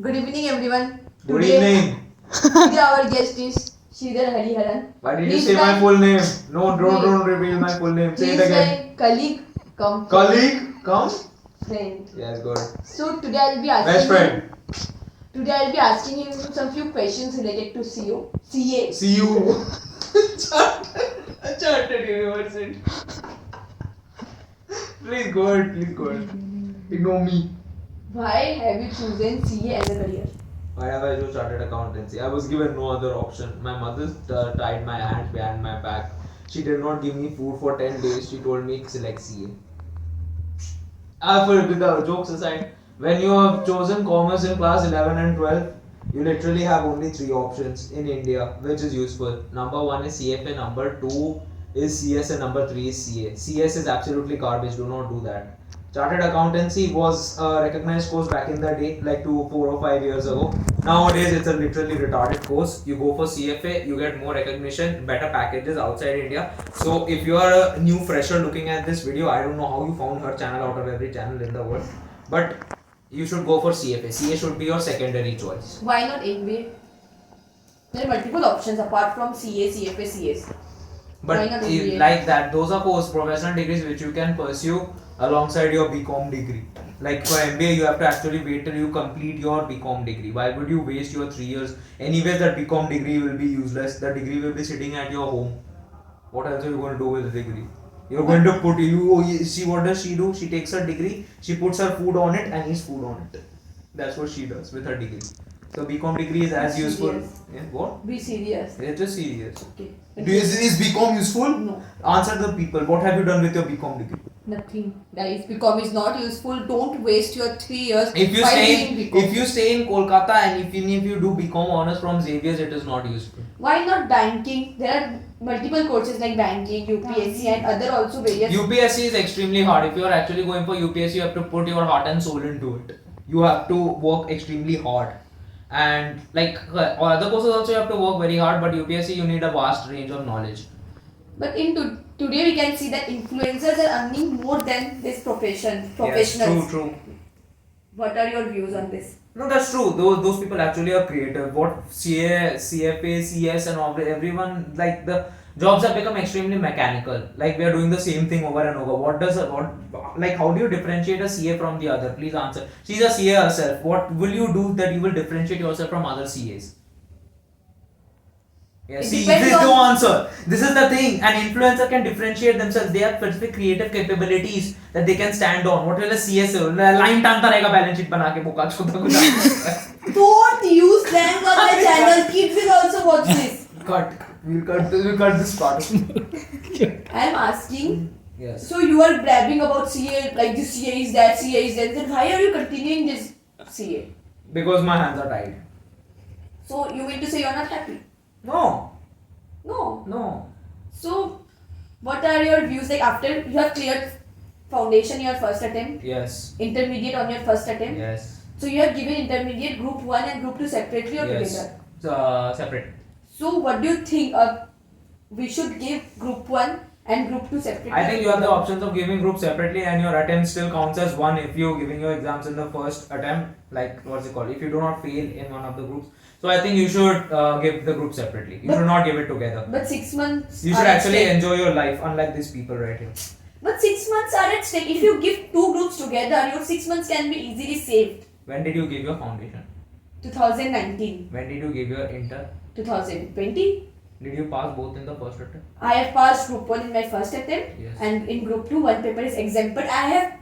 Good evening, everyone. Good Today, evening. today our guest is Sridhar Hariharan. Why did you He's say my my- full name? No, Wait. don't reveal my full name. Say He it is again. my colleague, come Colleague, come. friend. Yes, good. So today I'll be asking Best friend. Today I'll be asking him some few questions related to CA. See you. Chartered University. Please go ahead. Ignore me. Why have you chosen CA as a career? Why have I chose chartered accountancy? I was given no other option. My mother tied my hands behind my back. She did not give me food for 10 days. She told me select CA. With the jokes aside, when you have chosen commerce in class 11 and 12, you literally have only three options in India, which is useful. Number one is CFA, number two is CS, and number three is CA. CS is absolutely garbage, do not do that. Chartered accountancy was a recognized course back in the day, like 4 or 5 years ago. Nowadays, it's a literally retarded course. You go for CFA, you get more recognition, better packages outside India. So, if you are a new fresher looking at this video, I don't know how you found her channel out of every channel in the world, but you should go for CFA. CA should be your secondary choice. Why not MBA? There are multiple options apart from CA, CFA, CS. Why not But MBA? like that, those are professional degrees which you can pursue alongside your BCom degree. Like for MBA, you have to actually wait till you complete your BCom degree. Why would you waste your 3 years? Anyways, that BCom degree will be useless. The degree will be sitting at your home. What else are you going to do with the degree? You're going to put see what does she do? She takes her degree, she puts her food on it and eats food on it. That's what she does with her degree. So BCom degree is as useful. Serious. Yeah, what? Be serious. It's just serious. Okay. Is BCom useful? No. Answer the people. What have you done with your BCom degree? Nothing. Guys, BCom is not useful. Don't waste your 3 years. If you while stay doing BCom. if you stay in Kolkata and if you do BCom honors from Xavier's, it is not useful. Why not banking? There are multiple courses like banking, UPSC, and other also various. UPSC is extremely hard. If you are actually going for UPSC, you have to put your heart and soul into it. You have to work extremely hard. And like other courses also you have to work very hard, but UPSC you need a vast range of knowledge. But today we can see that influencers are earning more than this professionals. Yes, true. What are your views on this? No, that's true. Those people actually are creative. What CA, CFA, CS, and all everyone, like the jobs have become extremely mechanical. Like we are doing the same thing over and over. Like how do you differentiate a CA from the other? Please answer. She's a CA herself. What will you do that you will differentiate yourself from other CAs? Yeah, It see, depends this is no on- answer. This is the thing. An influencer can differentiate themselves. They have specific creative capabilities that they can stand on. What will a CS do? Line टांगता रहेगा balance sheet बना के बोका छोटा कुछ. Don't use slang on my channel. Kids will also watch this. We'll cut this part. I am asking. Yes. So you are bragging about CA, like this CA is that, CA is that. Then why are you continuing this CA? Because my hands are tied. So you mean to say you are not happy? No. No. So what are your views like after you have cleared foundation your first attempt, Yes. intermediate on your first attempt? Yes. So you have given intermediate group 1 and group 2 separately or Yes. together? Separate. So what do you think we should give group 1 and group 2 separately? I think you have the options of giving groups separately, and your attempt still counts as one if you're giving your exams in the first attempt. Like what's it called? If you do not fail in one of the groups. So I think you should give the group separately. You should not give it together. But 6 months. You are should at actually stake. enjoy your life, unlike these people right here. But 6 months are at stake. If you give 2 groups together, your 6 months can be easily saved. When did you give your foundation? 2019, When did you give your inter? 2020. Did you pass both in the first attempt? I have passed group 1 in my first attempt, Yes. and in group 2 one paper is exempt. But I have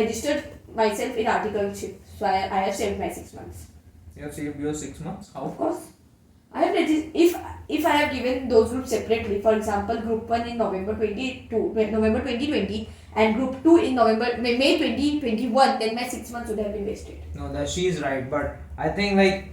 registered myself in articleship, so I have saved my 6 months. You have saved your 6 months? How? Of course, I have if I have given those groups separately. For example, group 1 in November 2020, and group 2 in May 2021, then my 6 months would have been wasted. No, that she is right, but I think like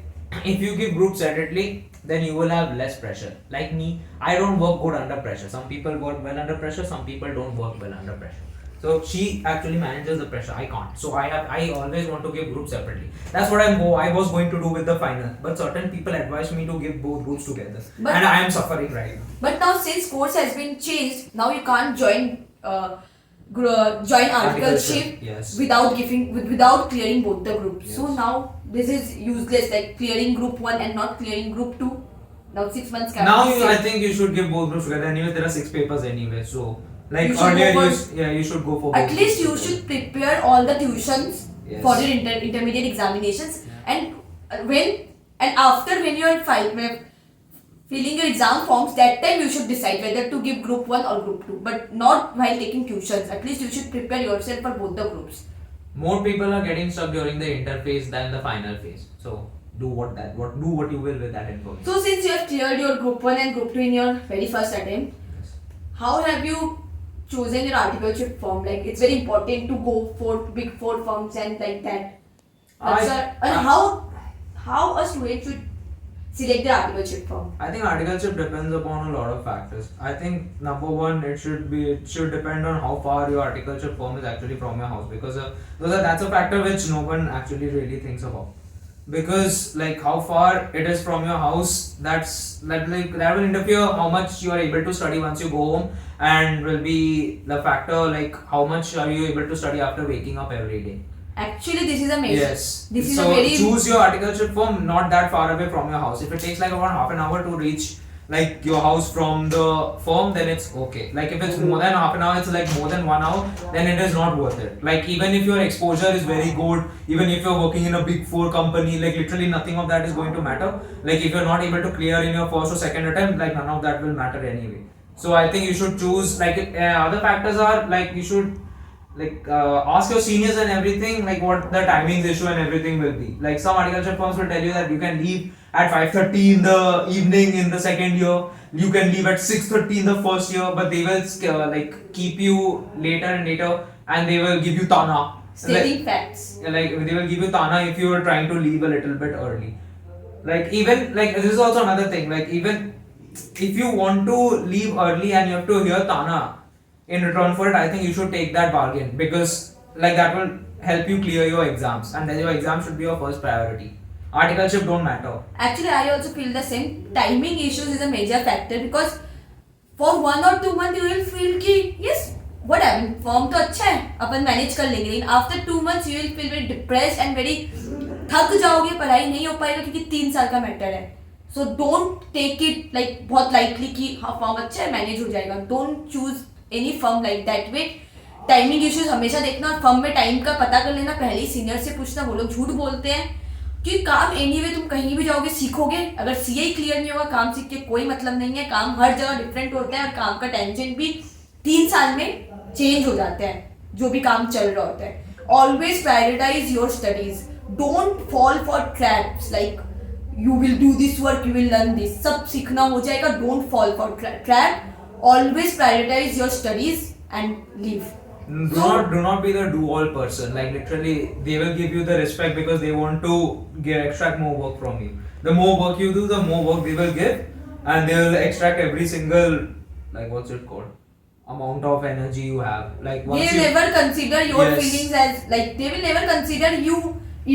if you give groups separately, then you will have less pressure. Like me, I don't work good under pressure. Some people work well under pressure, some people don't work well under pressure. So she actually manages the pressure. I can't. So I always want to give groups separately. That's what I was going to do with the final. But certain people advised me to give both groups together, But- and I am suffering right now. But now since course has been changed, now you can't join articleship Yes. without clearing both the groups. So Yes. now this is useless, like clearing group 1 and not clearing group 2. Now 6 months can Now be I saved. think you should give both groups together. Anyway, there are 6 papers anyway. So like You should earlier, go for- you should go for. At both least you groups should together. prepare all the tuitions Yes. for your intermediate examinations, and after when you are filling your exam forms, that time you should decide whether to give group 1 or group 2, but not while taking tuitions. At least you should prepare yourself for both the groups. More people are getting stuck during the interphase than the final phase. So do what you will with that information. So since you have cleared your group 1 and group 2 in your very first attempt, how have you chosen your articleship firm? Like, it's very important to go for big 4 firms and like that. How a student should select their articleship firm? I think articleship depends upon a lot of factors. I think number one, it should depend on how far your articleship firm is actually from your house, because that's a factor which no one actually really thinks about. Because like how far it is from your house, that will interfere how much you are able to study once you go home, and will be the factor like how much are you able to study after waking up every day. Actually, this is a major. Yes. This is so a very. choose your articleship firm not that far away from your house. If it takes like about half an hour to reach like your house from the firm, then it's okay. Like if it's more than half an hour, it's like more than 1 hour, then it is not worth it. Like even if your exposure is very good, even if you're working in a big 4 company, like literally nothing of that is going to matter. Like if you're not able to clear in your first or second attempt, like none of that will matter anyway. So I think you should choose like other factors are like you should ask your seniors and everything like what the timings issue and everything will be. Like some articleship firms will tell you that you can leave at 5:30 in the evening in the second year, you can leave at 6:30 in the first year, but they will keep you later and later, and they will give you tana. Stating facts. Like they will give you tana if you are trying to leave a little bit early. Like even like this is also another thing. Like even if you want to leave early and you have to hear tana in return for it, I think you should take that bargain, because like that will help you clear your exams, and then your exam should be your first priority. Articleship don't matter. Actually, I also feel the same. Timing issues is a major factor, because for 1 or 2 months you will feel कि yes, what happened? Form तो अच्छा है, अपन manage कर लेंगे. लेकिन after 2 months you will feel very depressed and very थक जाओगे, पढ़ाई नहीं हो पाएगा क्योंकि 3 साल का मैटर है. So don't take it like बहुत lightly कि हाँ फॉर्म अच्छा है, मैनेज हो जाएगा. Don't choose any firm like that way. Timing issues हमेशा देखना, और फर्म में टाइम का पता कर लेना, पहले ही सीनियर से पूछना. वो लोग झूठ बोलते हैं कि काम एनीवे तुम कहीं भी जाओगे सीखोगे. अगर सीए ही क्लियर नहीं होगा, काम सीख के कोई मतलब नहीं है. काम हर जगह डिफरेंट होता है, और काम का टेंशन भी 3 साल में चेंज हो जाता है, जो भी काम चल रहा होता है. Always prioritise your studies. Don't fall for traps like you will do this work, you will learn this, सब सीखना हो जाएगा. Don't fall for trap. Always prioritize your studies and leave. Do not be the do-all person. Like literally, they will give you the respect because they want to extract more work from you. The more work you do, the more work they will give, and they will extract every single what's it called, amount of energy you have. Like once They will never consider your Yes. feelings as like they will never consider you,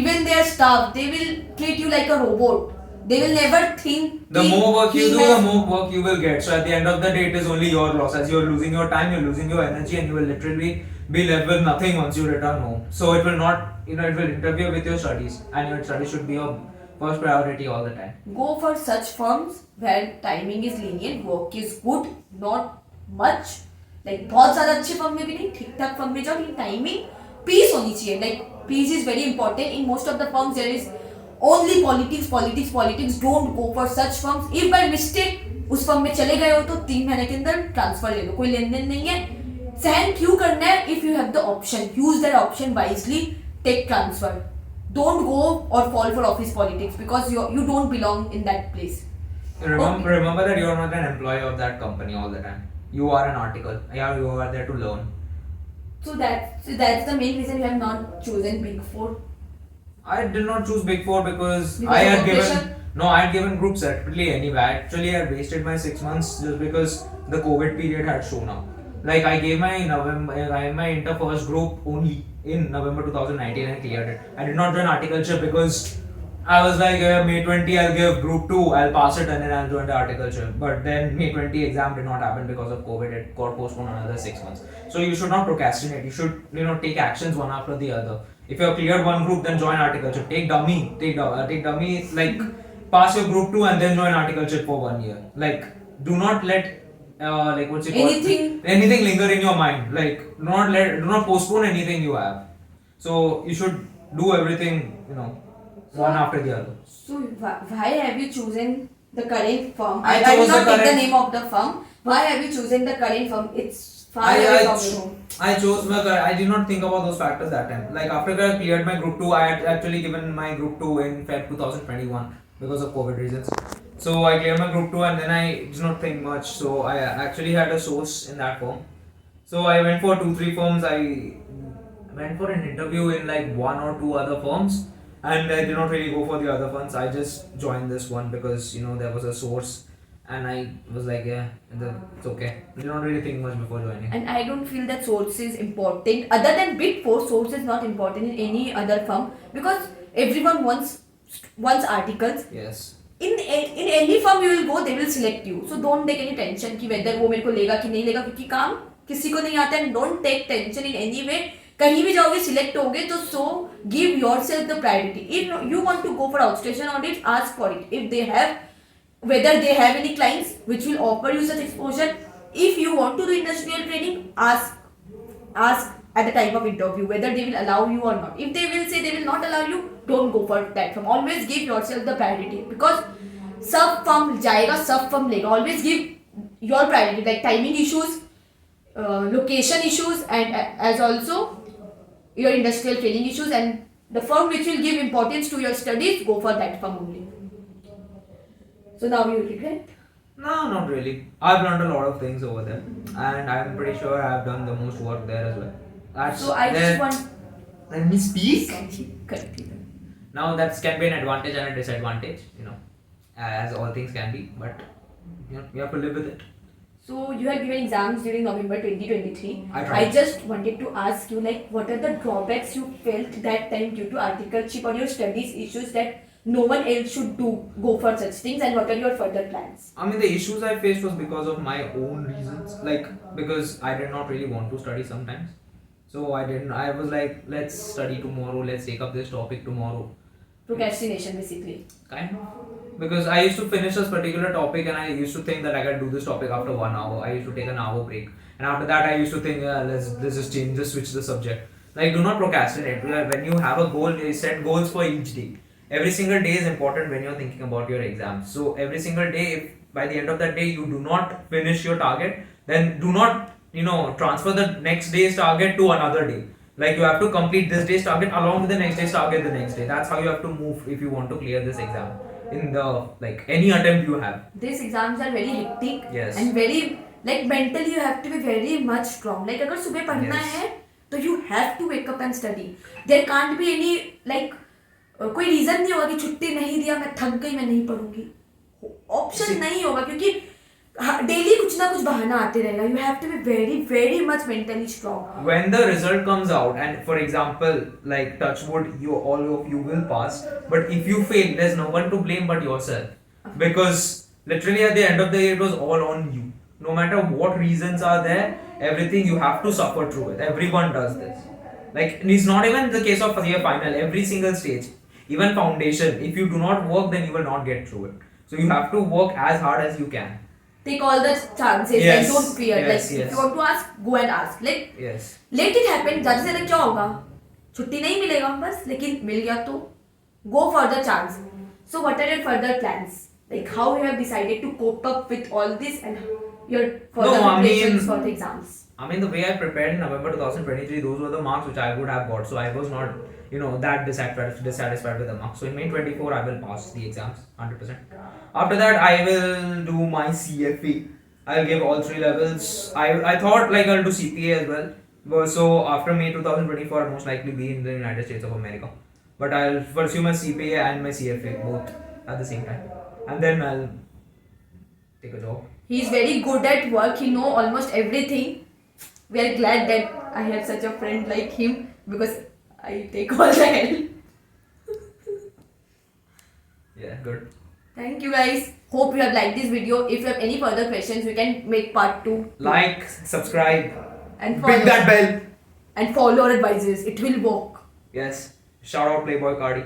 even their staff. They will treat you like a robot. They will never think. the कि more work you he do, has- the more work you will get. So at the end of the day, it is only your loss. As you're losing your time, you're losing your energy, and you will literally be left with nothing once you return home. So it will not, it will interfere with your studies, and your studies should be your first priority all the time. Go for such firms where timing is lenient, work is good, not much. Like बहुत ज़्यादा अच्छे firm में भी नहीं, ठीक ठाक firm में जाओ, लेकिन टाइमिंग पीस होनी चाहिए. Like peace is very important. In most of the firms there is only politics. Don't go for such firms. If by mistake उस फर्म में चले गए हो तो 3 महीने के अंदर ट्रांसफर ले लो, कोई लेन देन नहीं है. सहन क्यों करना है? If you have the option, use that option wisely. Take transfer. Don't go or fall for office politics, because you don't belong in that place. Remember that you are not an employee of that company all the time. You are an article. Yeah, you are there to learn. So that's the main reason you have not chosen Big Four. I did not choose Big Four because Because I of had given pressure? I had given group separately anyway. Actually, I had wasted my 6 months just because the COVID period had shown up. Like I gave my inter first group only in November 2019 and cleared it. I did not join articleship because I was like May 20 I'll give group 2, I'll pass it and then I'll join the articleship. But then May 20 exam did not happen because of COVID. It got postponed another 6 months. So you should not procrastinate. You should take actions one after the other. If you have cleared one group, then join horticulture. Take dummy. Take dummy. Like pass your group 2 and then join horticulture for 1 year. Like do not let like what's it called? Anything linger in your mind. Like do not postpone anything you have. So you should do everything, one after the other. So why have you chosen the current firm? I will chose not the take the current- name of the firm. Why have you chosen the current firm? It's far away from your home. I chose I did not think about those factors that time. Like after I cleared my group 2, I had actually given my group 2 in Feb 2021 because of COVID reasons. So I cleared my group 2 and then I did not think much. So I actually had a source in that firm. So I went for 2-3 firms. I went for an interview in like 1 or 2 other firms and I did not really go for the other firms. I just joined this one because there was a source and I was like, yeah, it's okay. I did not really think much before joining. And I don't feel that source is important. Other than Big Four, source is not important in any other firm because everyone wants articles. Yes. In any firm you will go, they will select you. So don't take any tension कि whether वो मेरे को लेगा कि नहीं लेगा क्योंकि काम किसी को नहीं आता है. Don't take tension in any way. कहीं भी जाओगे select होगे तो so give yourself the priority. If you want to go for outstation audit, ask for it. If they have, whether they have any clients which will offer you such exposure. If you want to do industrial training, ask at the time of interview whether they will allow you or not. If they will say they will not allow you, don't go for that firm. Always give yourself the priority because सब firm जाएगा, सब firm लेगा. Always give your priority, like timing issues, location issues, and as also your industrial training issues, and the firm which will give importance to your studies, go for that firm only. So now you regret? No, not really. I've learned a lot of things over there, and I'm pretty sure I've done the most work there as well. So I just want. Let me speak. Continue. Now that can be an advantage and a disadvantage, as all things can be, but you have to live with it. So you had given exams during November 2023. I tried. I just wanted to ask you, like, what are the drawbacks you felt that time due to articleship or your studies issues that no one else should go for such things, and what are your further plans? I mean, the issues I faced was because of my own reasons, like because I did not really want to study sometimes. So I was like, let's study tomorrow, let's take up this topic tomorrow. Procrastination, basically. Kind of. Because I used to finish this particular topic and I used to think that I can do this topic after 1 hour. I used to take an hour break. And after that, I used to think, let's just switch the subject. Like, do not procrastinate. When you have a goal, you set goals for each day. Every single day is important when you're thinking about your exams. So, every single day, if by the end of that day you do not finish your target, then do not, transfer the next day's target to another day. Like you have to complete this day's target along with the next day's target the next day. That's how you have to move if you want to clear this exam. In the any attempt you have. These exams are very hectic. Yes. And very mentally you have to be very much strong. Like अगर सुबह पढ़ना है तो you have to wake up and study. There can't be any कोई reason नहीं होगा कि छुट्टी नहीं दिया मैं थक गई मैं नहीं पढ़ूंगी. Option नहीं होगा क्योंकि daily कुछ ना कुछ बहाना आते रहेगा. You have to be very very much mentally strong. When the result comes out, and for example, like touch wood, all of you will pass. But if you fail, there's no one to blame but yourself. Because literally at the end of the day, it was all on you. No matter what reasons are there, everything you have to suffer through it. Everyone does this. Like it's not even the case of your final. Every single stage, even foundation. If you do not work, then you will not get through it. So you have to work as hard as you can. Take all the chances. Yes. Like don't fear. Yes, Like yes. if you want to ask, go and ask. Like Yes. let it happen. ज़्यादा से ज़्यादा क्या होगा? छुट्टी नहीं मिलेगा बस. लेकिन मिल गया तो go for the chance. So what are your further plans? Like how you have decided to cope up with all this and your further preparations for the exams? I mean, the way I prepared in November 2023, those were the marks which I would have got. So I was not, that dissatisfied with the marks. So in May 24, I will pass the exams 100%. After that, I will do my CFA. I'll give all 3 levels. I thought like I'll do CPA as well. So after May 2024, I'll most likely be in the United States of America. But I'll pursue my CPA and my CFA both at the same time. And then I'll take a job. He is very good at work. He know almost everything. We are glad that I have such a friend like him because I take all the help. Yeah, good. Thank you guys. Hope you have liked this video. If you have any further questions, we can make part 2. Like, subscribe, And hit that bell. And follow our advices. It will work. Yes. Shout out Playboy Cardi.